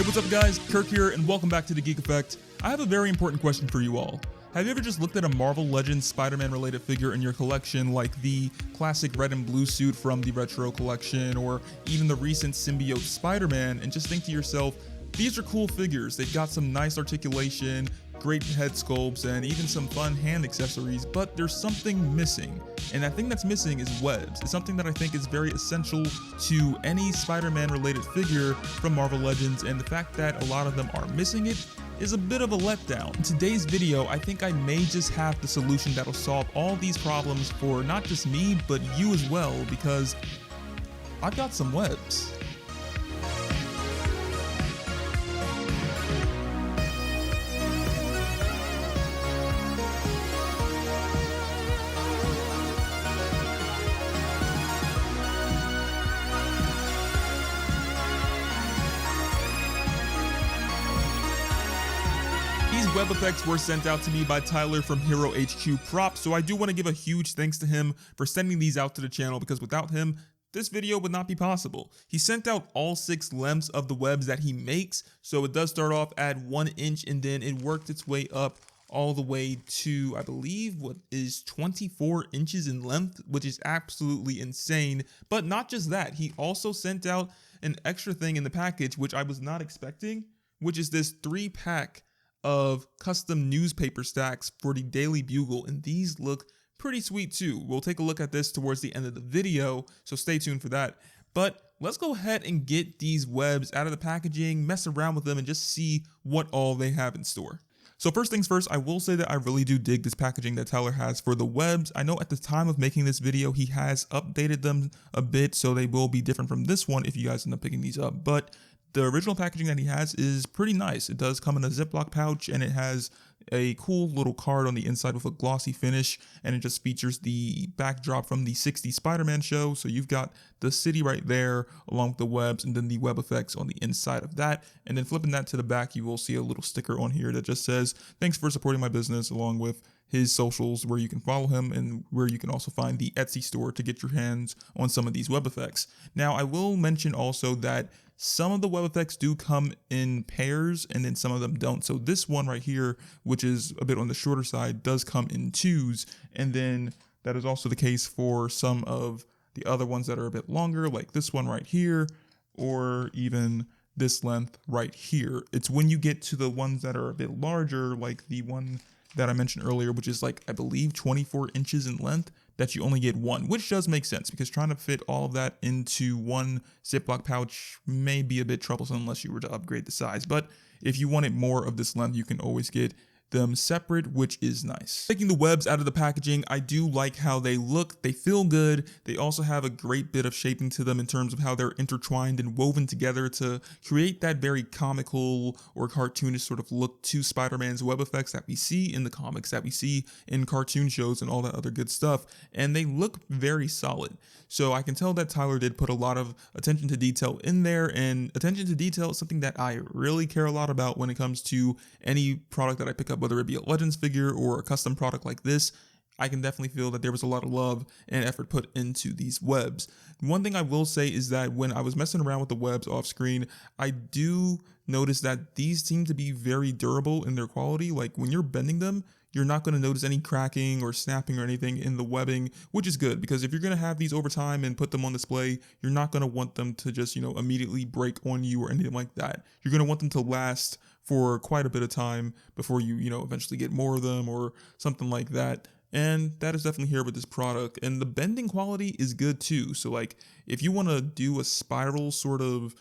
what's up guys, Kirk here, and welcome back to the Geek Effect. I have a very important question for you all. Have you ever just looked at a Marvel Legends Spider-Man related figure in your collection, like the classic red and blue suit from the Retro collection, or even the recent symbiote Spider-Man, and just think to yourself, these are cool figures, they've got some nice articulation, great head sculpts, and even some fun hand accessories, but there's something missing. And that thing that's missing is webs. It's something that I think is very essential to any Spider-Man related figure from Marvel Legends, and the fact that a lot of them are missing it is a bit of a letdown. In today's video, I think I may just have the solution that'll solve all these problems for not just me, but you as well, because I've got some webs. These web effects were sent out to me by Tyler from HeroHQProps, so I do want to give a huge thanks to him for sending these out to the channel, because without him, this video would not be possible. He sent out all 6 lengths of the webs that he makes, so it does start off at 1 inch and then it worked its way up all the way to, I believe, what is 24 inches in length, which is absolutely insane. But not just that, he also sent out an extra thing in the package, which I was not expecting, which is this 3-pack of custom newspaper stacks for the Daily Bugle, and these look pretty sweet too. We'll take a look at this towards the end of the video, so stay tuned for that. But let's go ahead and get these webs out of the packaging, mess around with them, and just see what all they have in store. So first things first, I will say that I really do dig this packaging that Tyler has for the webs. I know at the time of making this video, he has updated them a bit, so they will be different from this one if you guys end up picking these up. But the original packaging that he has is pretty nice. It does come in a Ziploc pouch, and it has a cool little card on the inside with a glossy finish, and it just features the backdrop from the '60s Spider-Man show. So you've got the city right there along with the webs, and then the web effects on the inside of that. And then flipping that to the back, you will see a little sticker on here that just says, "Thanks for supporting my business," along with his socials where you can follow him and where you can also find the Etsy store to get your hands on some of these web effects. Now, I will mention also that some of the web effects do come in pairs and then some of them don't. So this one right here, which is a bit on the shorter side, does come in 2s. And then that is also the case for some of the other ones that are a bit longer, like this one right here, or even this length right here. It's when you get to the ones that are a bit larger, like the one that I mentioned earlier, which is like, I believe 24 inches in length, that you only get 1, which does make sense because trying to fit all of that into one Ziploc pouch may be a bit troublesome unless you were to upgrade the size. But if you wanted more of this length, you can always get them separate, which is nice. Taking the webs out of the packaging, I do like how they look. They feel good. They also have a great bit of shaping to them in terms of how they're intertwined and woven together to create that very comical or cartoonish sort of look to Spider-Man's web effects that we see in the comics, that we see in cartoon shows and all that other good stuff. And they look very solid. So I can tell that Tyler did put a lot of attention to detail in there, and attention to detail is something that I really care a lot about when it comes to any product that I pick up, whether it be a Legends figure or a custom product like this. I can definitely feel that there was a lot of love and effort put into these webs. One thing I will say is that when I was messing around with the webs off screen, I do notice that these seem to be very durable in their quality. Like when you're bending them, you're not going to notice any cracking or snapping or anything in the webbing, which is good because if you're going to have these over time and put them on display, you're not going to want them to just, immediately break on you or anything like that. You're going to want them to last for quite a bit of time before you, eventually get more of them or something like that. And that is definitely here with this product. And the bending quality is good too. So like if you want to do a spiral sort of,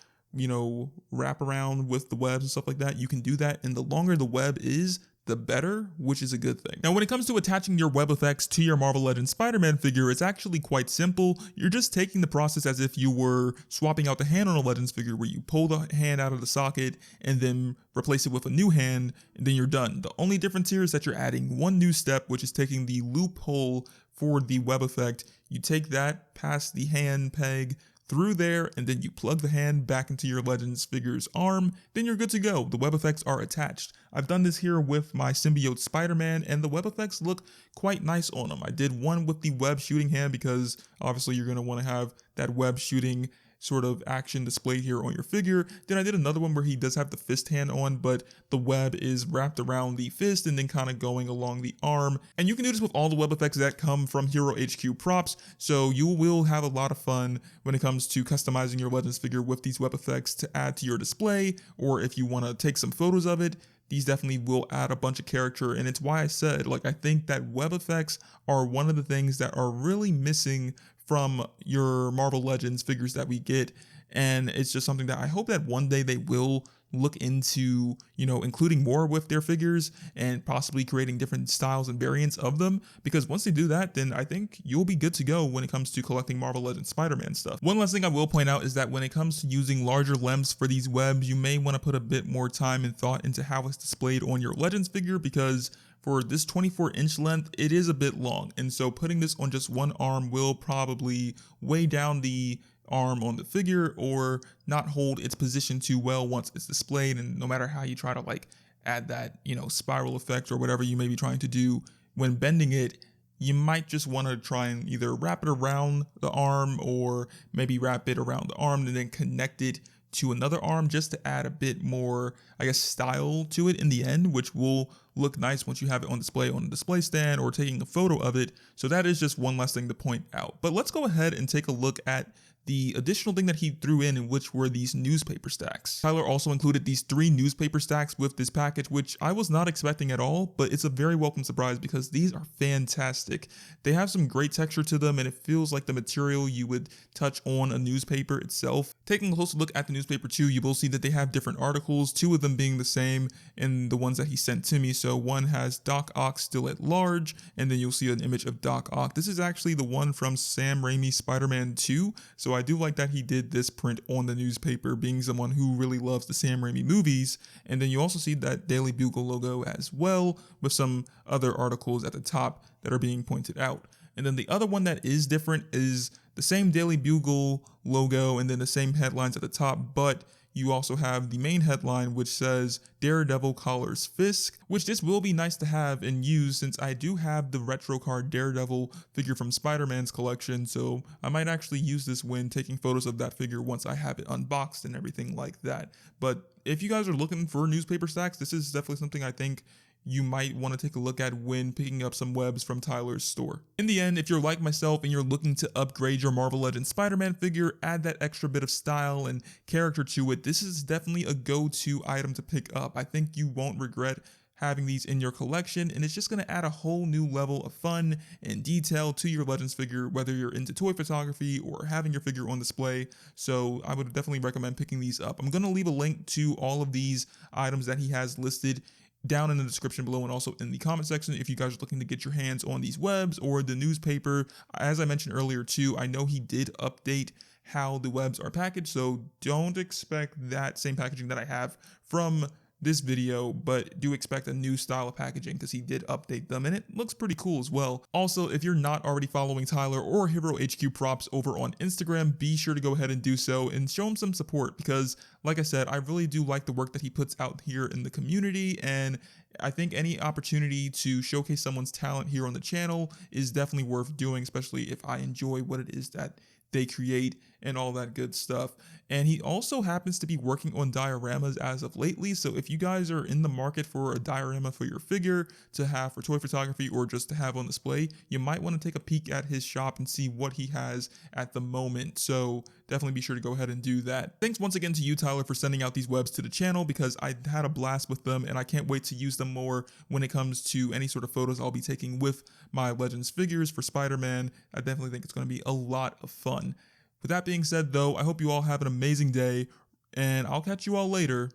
wrap around with the webs and stuff like that, you can do that. And the longer the web is, the better, which is a good thing. Now, when it comes to attaching your web effects to your Marvel Legends Spider-Man figure, it's actually quite simple. You're just taking the process as if you were swapping out the hand on a Legends figure, where you pull the hand out of the socket and then replace it with a new hand, and then you're done. The only difference here is that you're adding one new step, which is taking the loophole for the web effect. You take that past the hand peg through there, and then you plug the hand back into your Legends figure's arm, then you're good to go. The web effects are attached. I've done this here with my symbiote Spider-Man, and the web effects look quite nice on them. I did one with the web shooting hand because obviously you're going to want to have that web shooting sort of action displayed here on your figure. Then I did another one where he does have the fist hand on, but the web is wrapped around the fist and then kind of going along the arm. And you can do this with all the web effects that come from HeroHQProps, so you will have a lot of fun when it comes to customizing your Legends figure with these web effects to add to your display, or if you want to take some photos of it. These definitely will add a bunch of character, and it's why I said, like, I think that web effects are one of the things that are really missing from your Marvel Legends figures that we get, and it's just something that I hope that one day they will look into, you know, including more with their figures and possibly creating different styles and variants of them, because once they do that, then I think you'll be good to go when it comes to collecting Marvel Legends Spider-Man stuff. One last thing I will point out is that when it comes to using larger limbs for these webs, you may want to put a bit more time and thought into how it's displayed on your Legends figure, because for this 24-inch length, it is a bit long, and so putting this on just one arm will probably weigh down the arm on the figure or not hold its position too well once it's displayed. And no matter how you try to like add that, you know, spiral effect or whatever you may be trying to do when bending it, you might just want to try and either wrap it around the arm or maybe wrap it around the arm and then connect it to another arm just to add a bit more, I guess, style to it in the end, which will look nice once you have it on display on a display stand or taking a photo of it. So that is just one last thing to point out. But let's go ahead and take a look at the additional thing that he threw in which were these newspaper stacks. Tyler also included these 3 newspaper stacks with this package, which I was not expecting at all, but it's a very welcome surprise because these are fantastic. They have some great texture to them, and it feels like the material you would touch on a newspaper itself. Taking a closer look at the newspaper too, you will see that they have different articles, 2 of them being the same in the ones that he sent to me. So one has Doc Ock still at large, and then you'll see an image of Doc Ock. This is actually the one from Sam Raimi's Spider-Man 2, so I do like that he did this print on the newspaper, being someone who really loves the Sam Raimi movies. And then you also see that Daily Bugle logo as well, with some other articles at the top that are being pointed out. And then the other one that is different is the same Daily Bugle logo and then the same headlines at the top, but you also have the main headline which says Daredevil collars Fisk, which this will be nice to have and use since I do have the retro card Daredevil figure from Spider-Man's collection, so I might actually use this when taking photos of that figure once I have it unboxed and everything like that. But if you guys are looking for newspaper stacks, this is definitely something I think you might want to take a look at when picking up some webs from Tyler's store. In the end, if you're like myself and you're looking to upgrade your Marvel Legends Spider-Man figure, add that extra bit of style and character to it, this is definitely a go-to item to pick up. I think you won't regret having these in your collection, and it's just going to add a whole new level of fun and detail to your Legends figure, whether you're into toy photography or having your figure on display. So I would definitely recommend picking these up. I'm going to leave a link to all of these items that he has listed down in the description below and also in the comment section if you guys are looking to get your hands on these webs or the newspaper. As I mentioned earlier too, I know he did update how the webs are packaged, so don't expect that same packaging that I have from this video, but do expect a new style of packaging because he did update them and it looks pretty cool as well. Also, if you're not already following Tyler or HeroHQProps over on Instagram, be sure to go ahead and do so and show him some support because, like I said, I really do like the work that he puts out here in the community, and I think any opportunity to showcase someone's talent here on the channel is definitely worth doing, especially if I enjoy what it is that they create and all that good stuff. And he also happens to be working on dioramas as of lately, so if you guys are in the market for a diorama for your figure to have for toy photography or just to have on display, you might want to take a peek at his shop and see what he has at the moment. So definitely be sure to go ahead and do that. Thanks once again to you, Tyler, for sending out these webs to the channel because I had a blast with them and I can't wait to use them more when it comes to any sort of photos I'll be taking with my Legends figures for Spider-Man. I definitely think it's going to be a lot of fun. With that being said, though, I hope you all have an amazing day, and I'll catch you all later.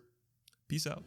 Peace out.